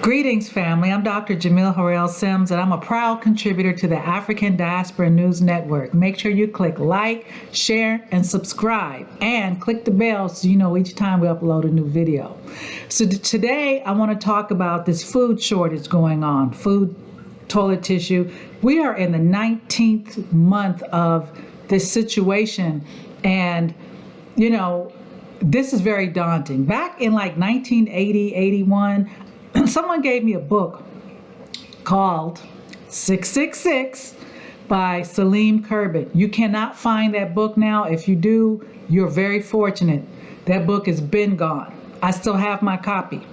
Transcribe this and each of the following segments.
Greetings, family. I'm Dr. Jamille Harrell-Sims, and I'm a proud contributor to the African Diaspora News Network. Make sure you click like, share, and subscribe, and click the bell so you know each time we upload a new video. So today, I want to talk about this food shortage going on, food, toilet tissue. We are in the 19th month of this situation, and, you know, this is very daunting. Back in like 1980, 81, someone gave me a book called 666 by Salim Kerbin. You cannot find that book now. If you do, you're very fortunate. That book has been gone. I still have my copy.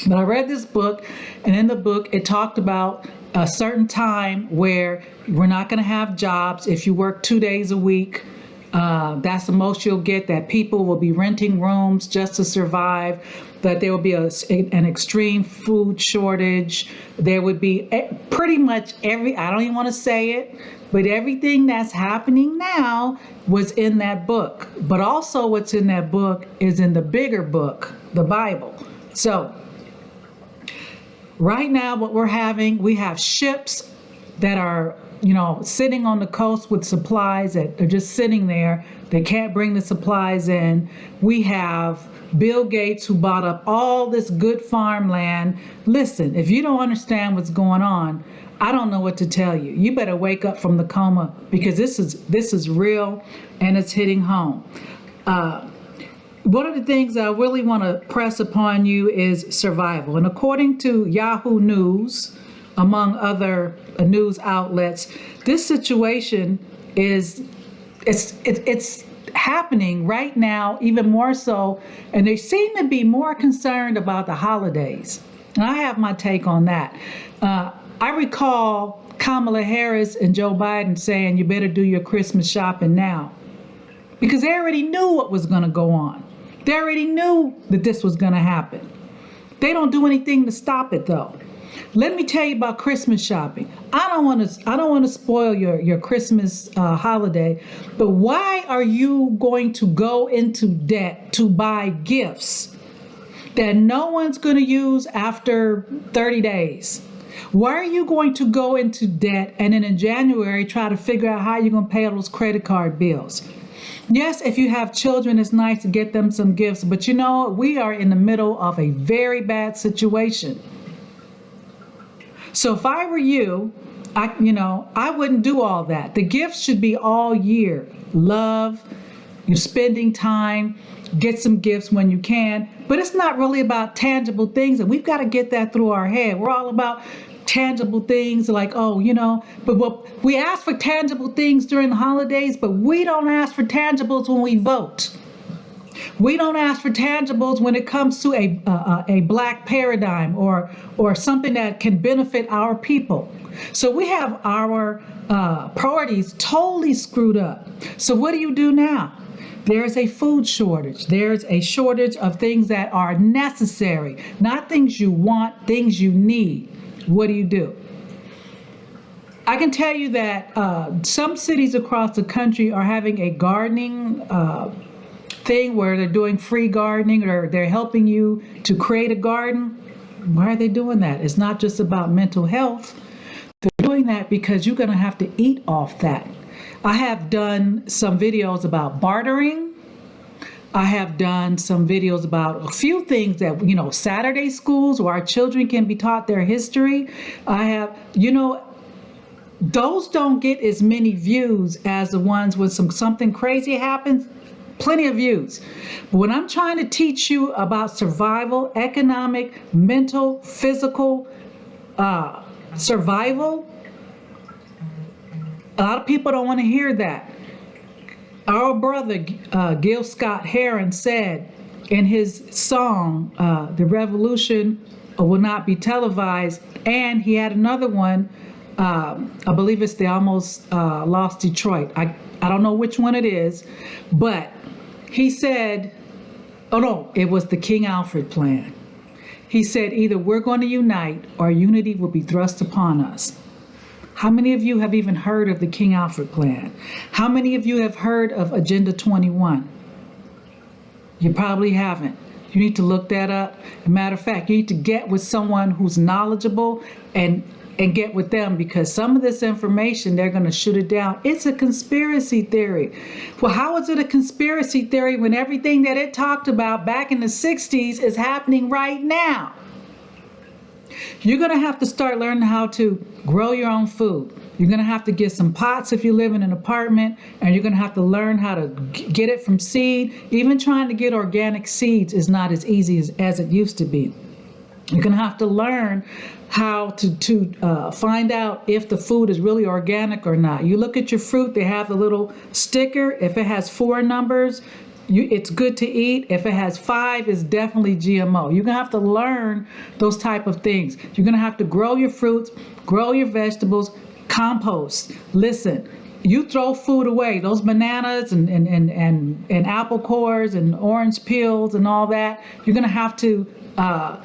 But I read this book, and in the book, it talked about a certain time where we're not going to have jobs. If you work 2 days a week, that's the most you'll get, that people will be renting rooms just to survive, that there will be an extreme food shortage. There would be pretty much I don't even want to say it, but everything that's happening now was in that book. But also what's in that book is in the bigger book, the Bible. So right now what we have ships that are sitting on the coast with supplies that are just sitting there. They can't bring the supplies in. We have Bill Gates, who bought up all this good farmland. Listen, if you don't understand what's going on, I don't know what to tell you. You better wake up from the coma, because this is real and it's hitting home. One of the things I really want to press upon you is survival. And according to Yahoo News, among other news outlets, this situation it's happening right now, even more so, and they seem to be more concerned about the holidays. And I have my take on that. I recall Kamala Harris and Joe Biden saying you better do your Christmas shopping now, because they already knew what was going to go on. They already knew that this was going to happen. They don't do anything to stop it, though. Let me tell you about Christmas shopping. I don't want to spoil your Christmas holiday, but why are you going to go into debt to buy gifts that no one's going to use after 30 days? Why are you going to go into debt and then in January try to figure out how you're going to pay all those credit card bills? Yes, if you have children, it's nice to get them some gifts, but we are in the middle of a very bad situation. So if I were you, I wouldn't do all that. The gifts should be all year. Love, you're spending time, get some gifts when you can. But it's not really about tangible things, and we've got to get that through our head. We're all about tangible things like, but we ask for tangible things during the holidays, but we don't ask for tangibles when we vote. We don't ask for tangibles when it comes to a black paradigm or something that can benefit our people. So we have our priorities totally screwed up. So what do you do now? There's a food shortage. There's a shortage of things that are necessary, not things you want, things you need. What do? I can tell you that some cities across the country are having a gardening thing where they're doing free gardening, or they're helping you to create a garden. Why are they doing that? It's not just about mental health. They're doing that because you're going to have to eat off that. I have done some videos about bartering. I have done some videos about a few things that, Saturday schools where our children can be taught their history. I have, those don't get as many views as the ones when something crazy happens. Plenty of views. But when I'm trying to teach you about survival, economic, mental, physical survival, a lot of people don't want to hear that. Our brother Gil Scott-Heron said in his song, "The Revolution Will Not Be Televised," and he had another one, I believe it's "They Almost Lost Detroit." I don't know which one it is, but he said, oh no, it was the King Alfred plan. He said, either we're going to unite or unity will be thrust upon us. How many of you have even heard of the King Alfred plan? How many of you have heard of Agenda 21? You probably haven't. You need to look that up. As a matter of fact, you need to get with someone who's knowledgeable and get with them, because some of this information, they're going to shoot it down. It's a conspiracy theory. Well, how is it a conspiracy theory when everything that it talked about back in the 60s is happening right now? You're going to have to start learning how to grow your own food. You're going to have to get some pots if you live in an apartment, and you're going to have to learn how to get it from seed. Even trying to get organic seeds is not as easy as it used to be. You're going to have to learn how to find out if the food is really organic or not. You look at your fruit, they have the little sticker. If it has 4 numbers, it's good to eat. If it has 5, it's definitely GMO. You're going to have to learn those type of things. You're going to have to grow your fruits, grow your vegetables, compost. Listen, you throw food away, those bananas and apple cores and orange peels and all that, you're going to have to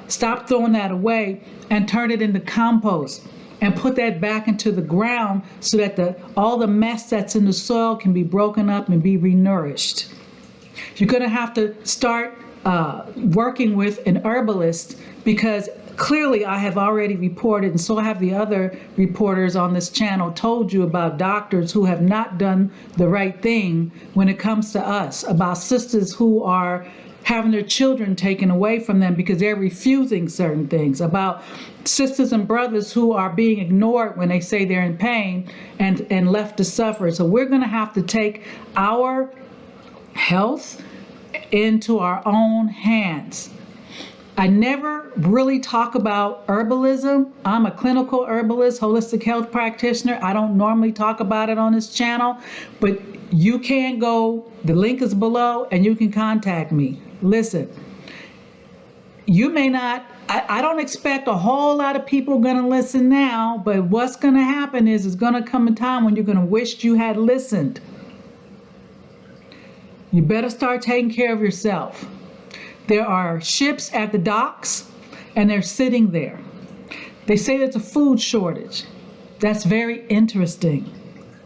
stop throwing that away and turn it into compost and put that back into the ground so that all the mess that's in the soil can be broken up and be renourished. You're going to have to start working with an herbalist, because clearly I have already reported, and so have the other reporters on this channel, told you about doctors who have not done the right thing when it comes to us, about sisters who are having their children taken away from them because they're refusing certain things, about sisters and brothers who are being ignored when they say they're in pain and left to suffer. So we're going to have to take our health into our own hands. I never really talk about herbalism. I'm a clinical herbalist, holistic health practitioner. I don't normally talk about it on this channel, but you can go, the link is below, and you can contact me. Listen, you may not, I don't expect a whole lot of people going to listen now, but what's going to happen is it's going to come a time when you're going to wish you had listened. You better start taking care of yourself. There are ships at the docks, and they're sitting there. They say there's a food shortage. That's very interesting,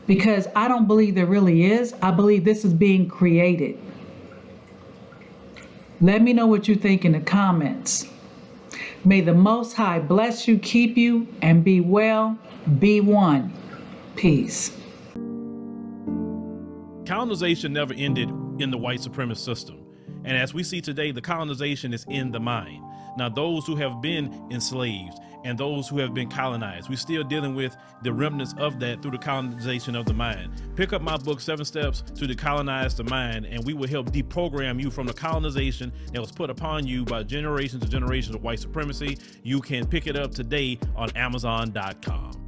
because I don't believe there really is. I believe this is being created. Let me know what you think in the comments. May the Most High bless you, keep you, and be well. Be one. Peace. Colonization never ended in the white supremacist system. And as we see today, the colonization is in the mind. Now, those who have been enslaved and those who have been colonized, we're still dealing with the remnants of that through the colonization of the mind. Pick up my book, 7 Steps to Decolonize the Mind, and we will help deprogram you from the colonization that was put upon you by generations and generations of white supremacy. You can pick it up today on Amazon.com.